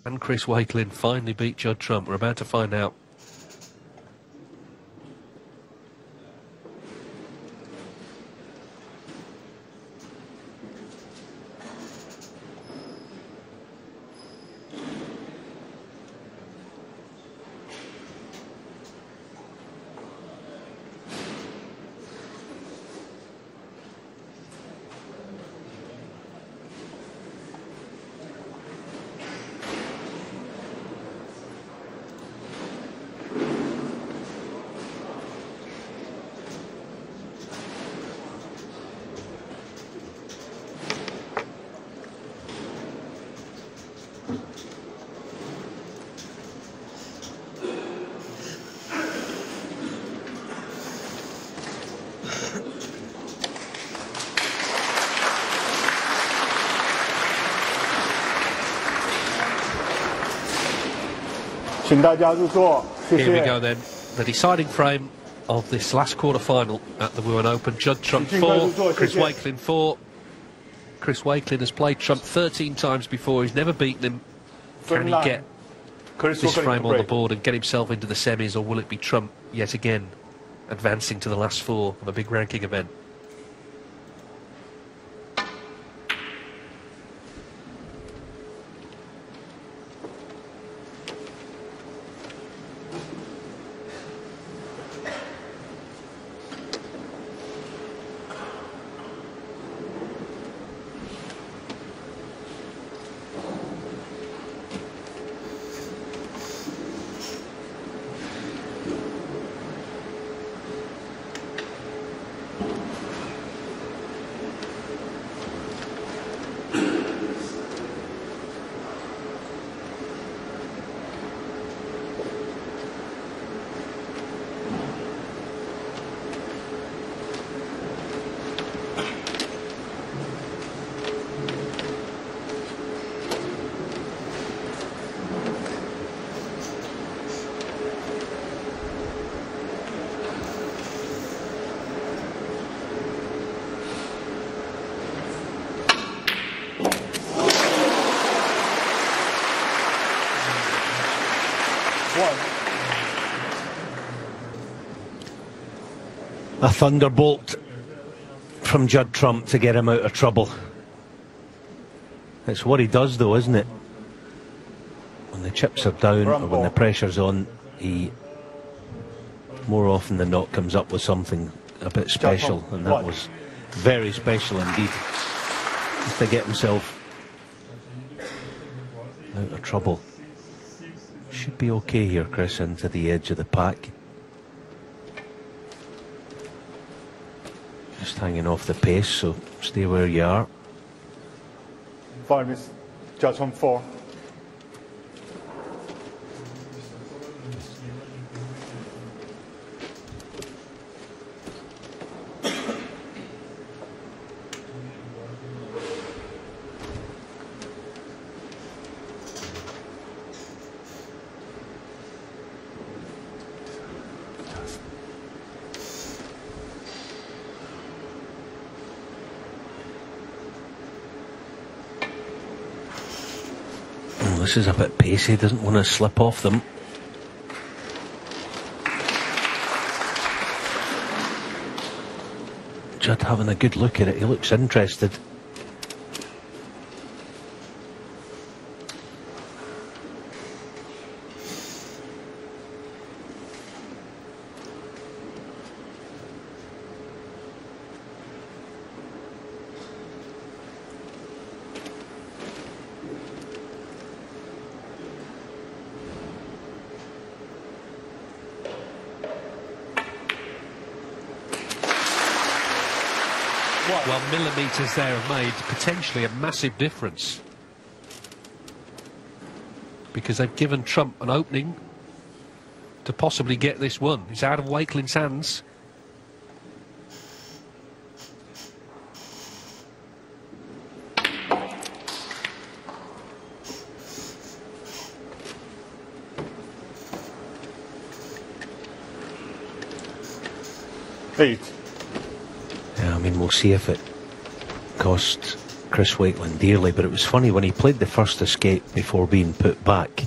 And Chris Wakelin finally beat Judd Trump. We're about to find out. Here we go then, the deciding frame of this last quarter-final at the Wuhan Open. Judd Trump 4, Chris Wakelin 4. Chris Wakelin has played Trump 13 times before, he's never beaten him. Can he get this frame on the board and get himself into the semis, or will it be Trump yet again advancing to the last four of a big ranking event? A thunderbolt from Judd Trump to get him out of trouble. It's what he does though, isn't it? When the chips are down or when the pressure's on, he more often than not comes up with something a bit special, and that was very special indeed. Just to get himself out of trouble. Should be okay here, Chris, into the edge of the pack. Just hanging off the pace, so stay where you are. 5 minutes, Judd on 4. This is a bit pacey, doesn't want to slip off them. Judd having a good look at it, he looks interested. Well, millimetres there have made potentially a massive difference, because they've given Trump an opening to possibly get this one. It's out of Wakelin's hands. Eight. Yeah, I mean, we'll see if it costs Chris Wakelin dearly, but it was funny when he played the first escape before being put back.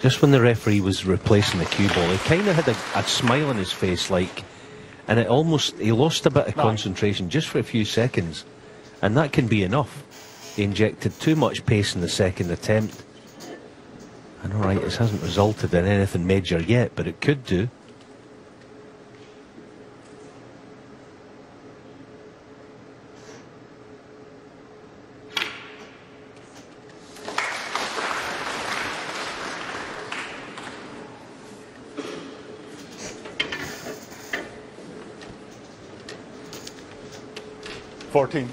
Just when the referee was replacing the cue ball, he kind of had a smile on his face, like, and he lost a bit of concentration just for a few seconds, and that can be enough. He injected too much pace in the second attempt. And alright, this hasn't resulted in anything major yet, but it could do. $14.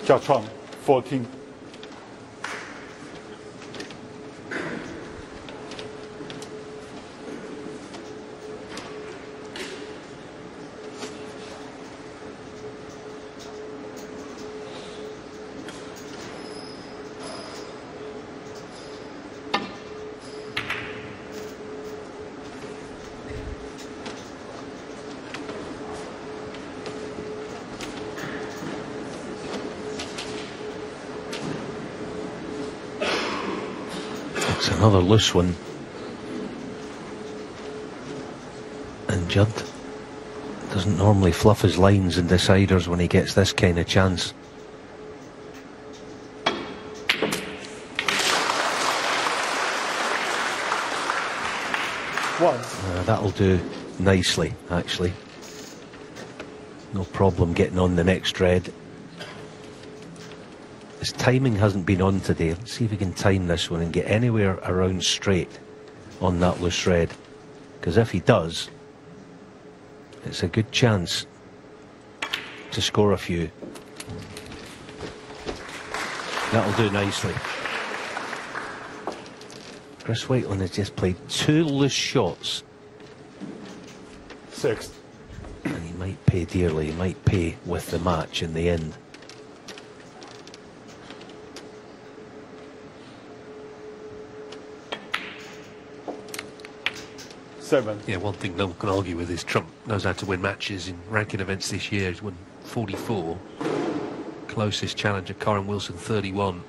Judge Trump, 14. It's another loose one. And Judd doesn't normally fluff his lines and deciders when he gets this kind of chance. That'll do nicely, actually. No problem getting on the next red. His timing hasn't been on today. Let's see if he can time this one and get anywhere around straight on that loose red. Because if he does, it's a good chance to score a few. That'll do nicely. Chris Wakelin has just played 2 loose shots. 6. And he might pay dearly. He might pay with the match in the end. Yeah, one thing no one can argue with is Trump knows how to win matches in ranking events this year. He's won 44. Closest challenger, Karen Wilson, 31.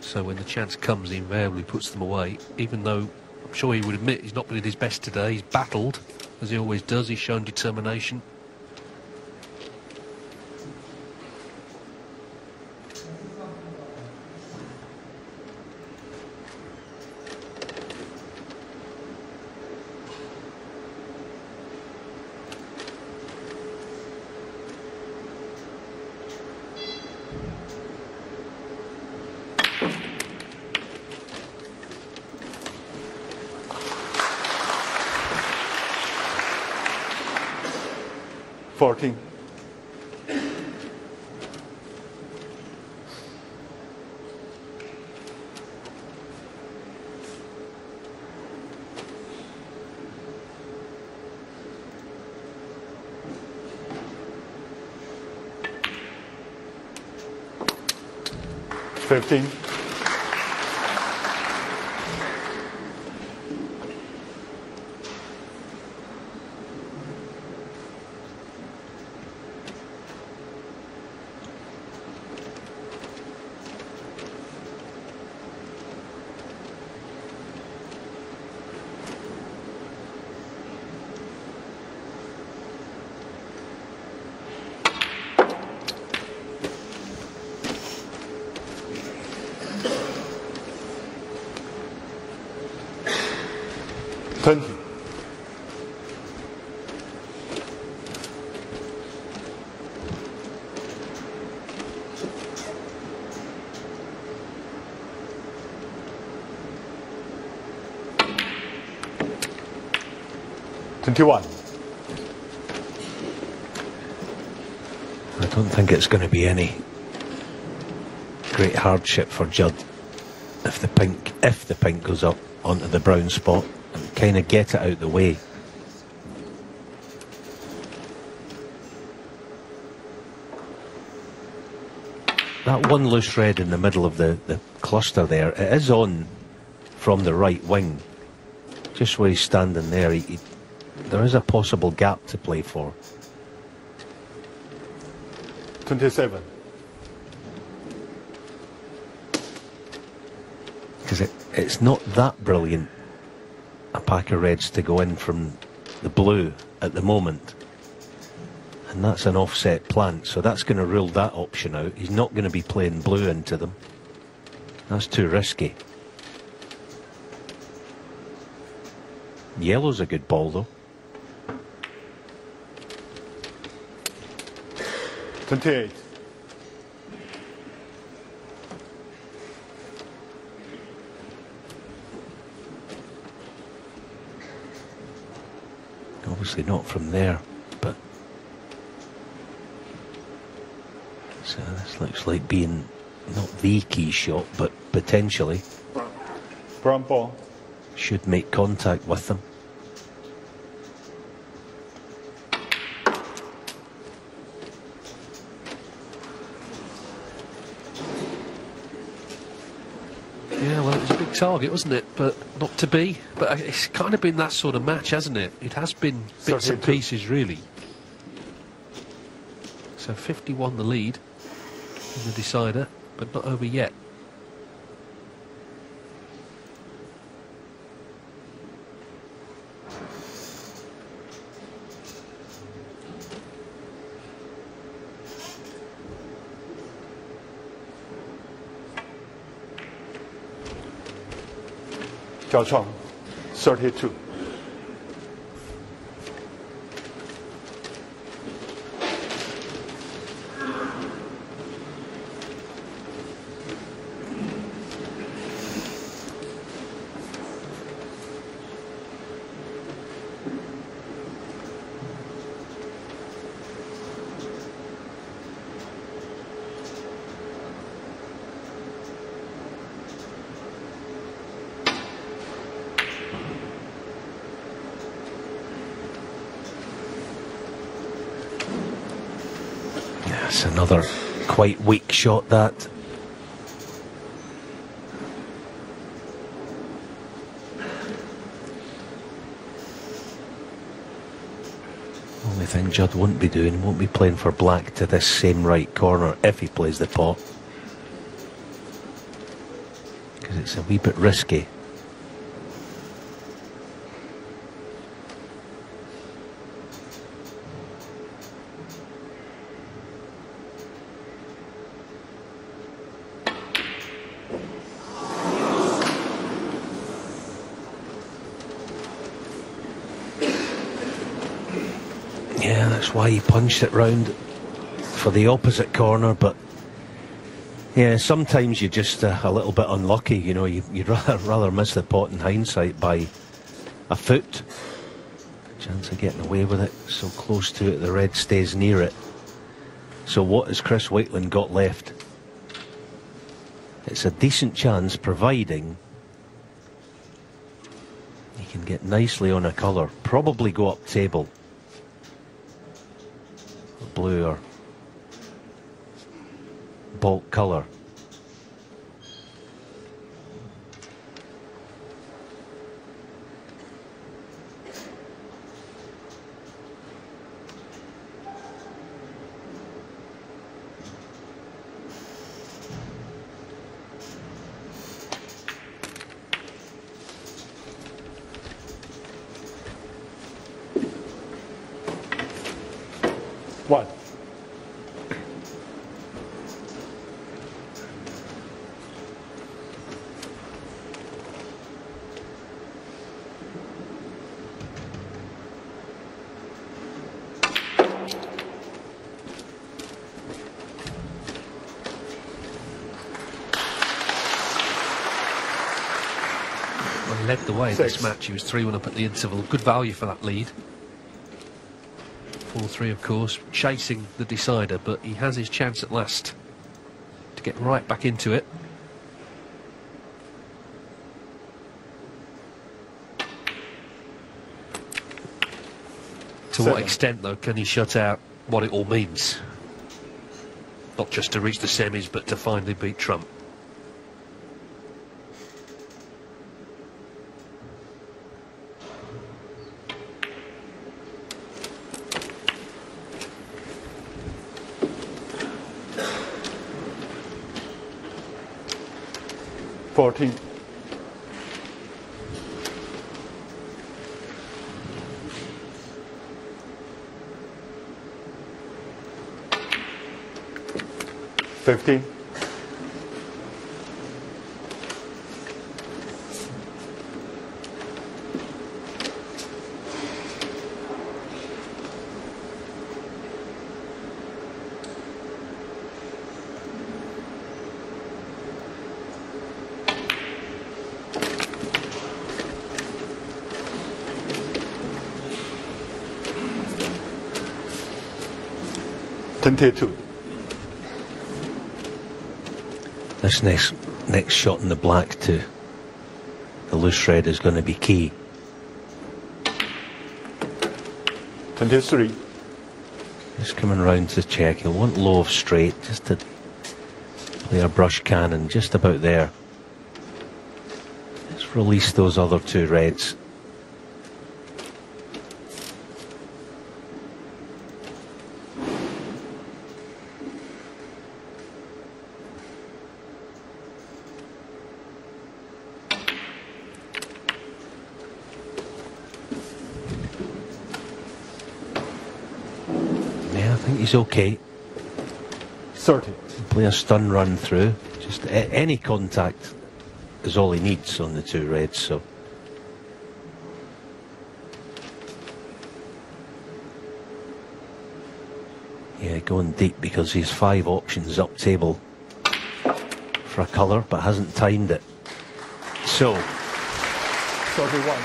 So when the chance comes, he invariably puts them away, even though I'm sure he would admit he's not been at his best today. He's battled, as he always does. He's shown determination. $14. $15. $20. $21. I don't think it's going to be any great hardship for Judd if the pink goes up onto the brown spot. and kind of get it out the way. That one loose red in the middle of the cluster there, it is on from the right wing. Just where he's standing there, there is a possible gap to play for. 27. Because it's not that brilliant a pack of reds to go in from the blue at the moment. And that's an offset plant, so that's going to rule that option out. He's not going to be playing blue into them. That's too risky. Yellow's a good ball though. 28. Obviously not from there, but so this looks like being not the key shot, but potentially Brown ball. should make contact with them. Yeah, well, it was a big target, wasn't it? But not to be. But it's kind of been that sort of match, hasn't it? It has been bits and pieces, really. So 51 the lead in the decider, but not over yet. Zhao Chong, 32. That's another quite weak shot, that. Only thing Judd won't be playing for black to this same right corner if he plays the pot. Because it's a wee bit risky. Yeah, that's why he punched it round for the opposite corner, but yeah, sometimes you're just a little bit unlucky, you know. You'd rather miss the pot in hindsight by a foot. Chance of getting away with it, so close to it the red stays near it. So what has Chris Wakelin got left? It's a decent chance, providing he can get nicely on a colour, probably go up table. Blue or bulk colour. One. Well, he led the way in this match. He was 3-1 up at the interval. Good value for that lead. 4-3, of course, chasing the decider, but he has his chance at last to get right back into it. To what extent, though, can he shut out what it all means? Not just to reach the semis, but to finally beat Trump. $14. $15. $22. This next shot in the black to the loose red is going to be key. 23. Just coming round to check. He'll want low of straight just to play a brush cannon just about there. Let's release those other two reds. He's okay. 30. Play a stun run through. Just any contact is all he needs on the two reds. So yeah, going deep because he's 5 options up table for a colour, but hasn't timed it. So 31.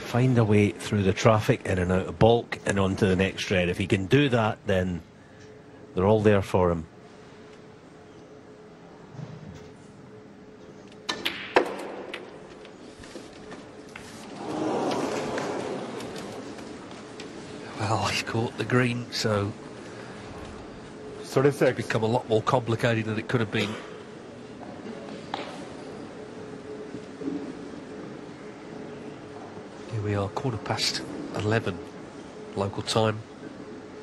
Find a way through the traffic, in and out of bulk, and onto the next red. If he can do that, then they're all there for him. Well, he caught the green, so 36. it's become a lot more complicated than it could have been. Here we are, 11:15 local time.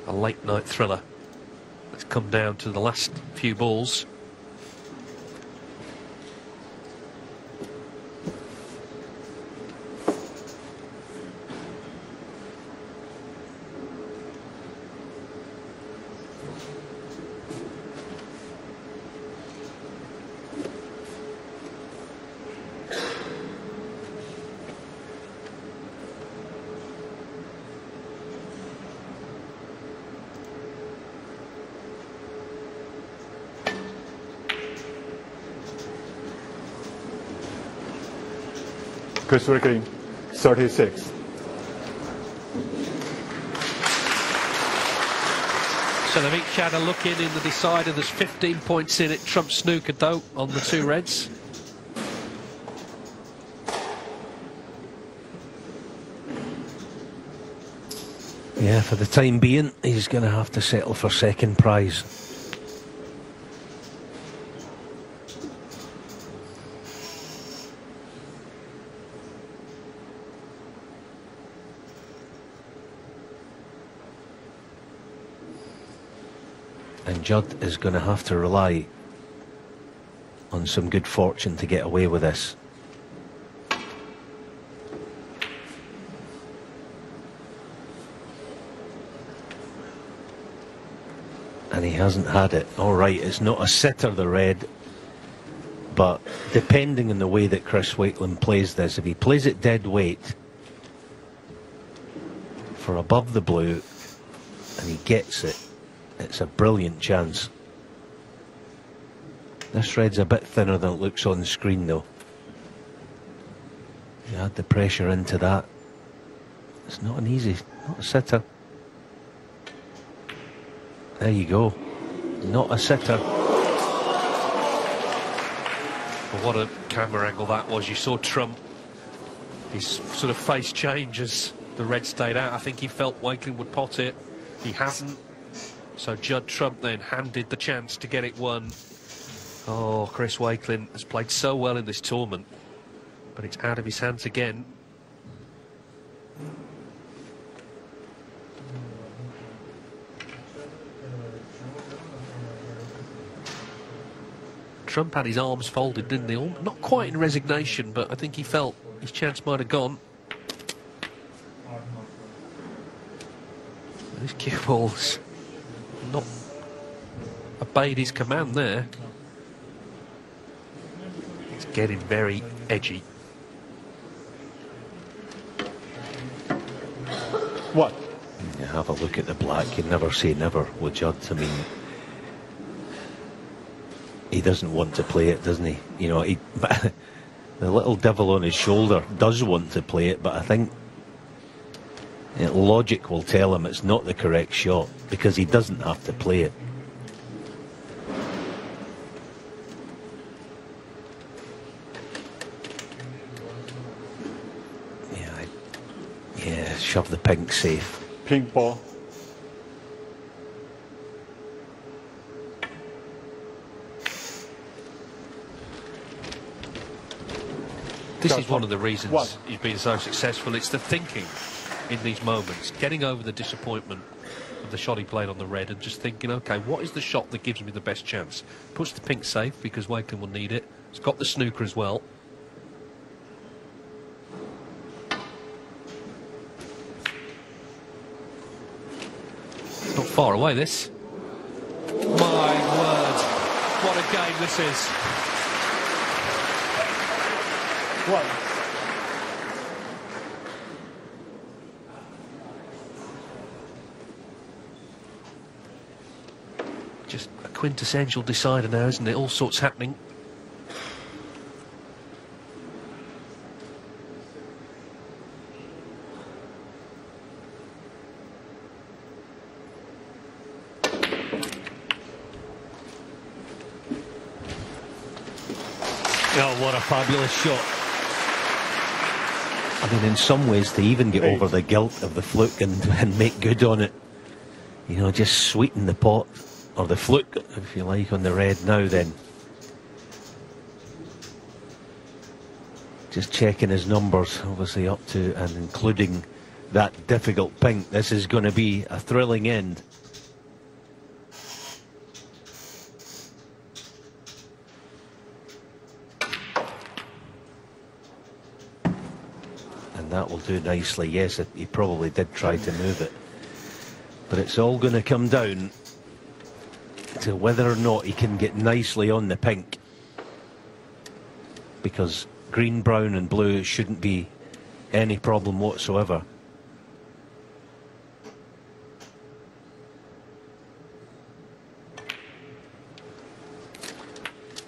A late night thriller. Let's come down to the last few balls. Crystal green, 36. So they've each had a look in the decider. There's 15 points in it. Trump snooker, though, on the two reds. Yeah, for the time being, he's going to have to settle for second prize. And Judd is going to have to rely on some good fortune to get away with this. And he hasn't had it. All right, it's not a sitter, the red, but depending on the way that Chris Wakelin plays this, if he plays it dead weight for above the blue and he gets it, it's a brilliant chance. This red's a bit thinner than it looks on the screen, though. You add the pressure into that. It's not an easy, not a sitter. There you go. Not a sitter. Well, what a camera angle that was. You saw Trump His sort of face change as the red stayed out. I think he felt Wakelin would pot it. He hasn't. So Judd Trump then handed the chance to get it won. Oh, Chris Wakelin has played so well in this tournament, but it's out of his hands again. Trump had his arms folded, didn't he? Not quite in resignation, but I think he felt his chance might have gone. This cue ball's not obeyed his command there. It's getting very edgy. What? You have a look at the black. You never say never with Judd. I mean, he doesn't want to play it, doesn't he? You know, the little devil on his shoulder does want to play it, but I think logic will tell him it's not the correct shot because he doesn't have to play it. Yeah, shove the pink safe. Pink ball. This is one of the reasons he's been so successful. It's the thinking in these moments, getting over the disappointment of the shot he played on the red and just thinking, OK, what is the shot that gives me the best chance? Puts the pink safe because Wakelin will need it. It's got the snooker as well. It's not far away, this. My word, what a game this is. What? Just a quintessential decider now, isn't it? All sorts happening. Oh, what a fabulous shot. I mean, in some ways, to even get over the guilt of the fluke and make good on it, you know, just sweeten the pot, or the fluke, if you like, on the red now then. Just checking his numbers, obviously up to and including that difficult pink. This is going to be a thrilling end. That will do nicely. Yes, he probably did try to move it, but it's all going to come down to whether or not he can get nicely on the pink, because green, brown and blue shouldn't be any problem whatsoever.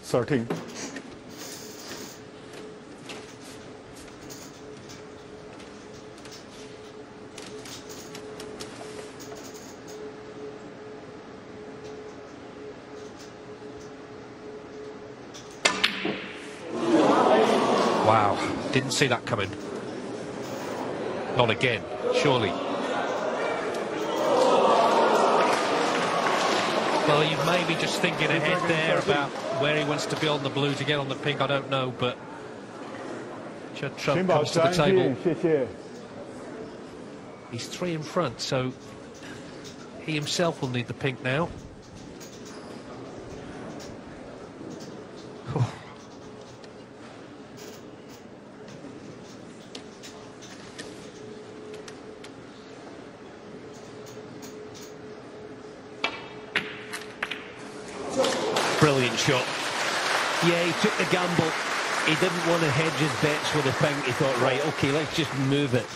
Starting. Wow, didn't see that coming. Not again, surely. Well, you may be just thinking ahead there about where he wants to be on the blue to get on the pink, I don't know, but Judd Trump comes to the table. He's 3 in front, so he himself will need the pink now. Brilliant shot. Yeah, he took the gamble. He didn't want to hedge his bets with a pink. He thought, right, okay, let's just move it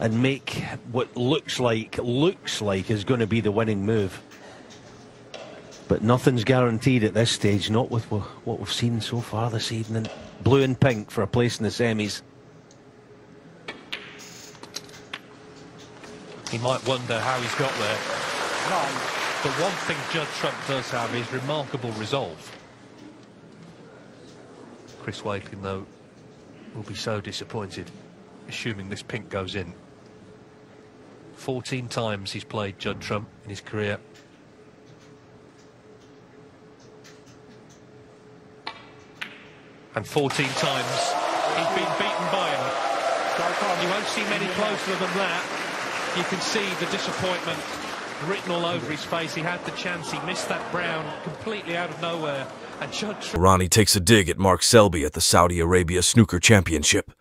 and make what looks like is going to be the winning move. But nothing's guaranteed at this stage, not with what we've seen so far this evening. Blue and pink for a place in the semis. He might wonder how he's got there. But one thing Judd Trump does have is remarkable resolve. Chris Wakelin, though, will be so disappointed, assuming this pink goes in. 14 times he's played Judd Trump in his career. And 14 times he's been beaten by him. You won't see many closer than that. You can see the disappointment written all over his face. He had the chance, he missed that brown completely out of nowhere. And Judd Trump... Ronnie takes a dig at Mark Selby at the Saudi Arabia Snooker Championship.